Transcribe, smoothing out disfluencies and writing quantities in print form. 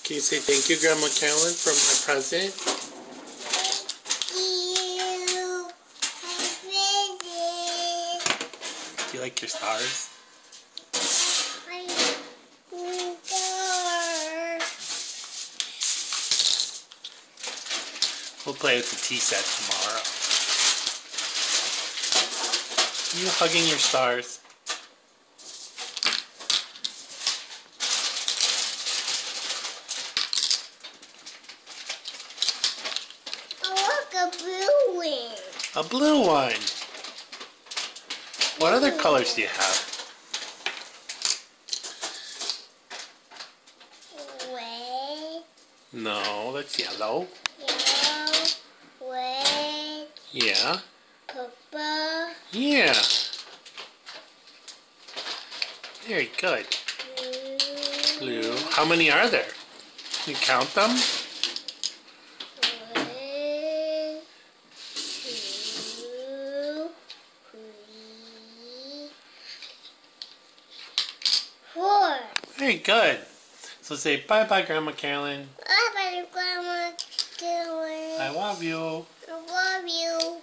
Can you say thank you, Grandma Carolyn, for my present? Thank you. Do you like your stars? We'll play with the tea set tomorrow. You hugging your stars? A blue one. A blue one. What other colors do you have? Red. No, that's yellow. Yellow. Red. Yeah. Purple. Yeah. Very good. Blue. How many are there? Can you count them? 1, 2, 3, 4. Very good. So say bye-bye, Grandma Carolyn. Bye, Grandma. I love you. I love you.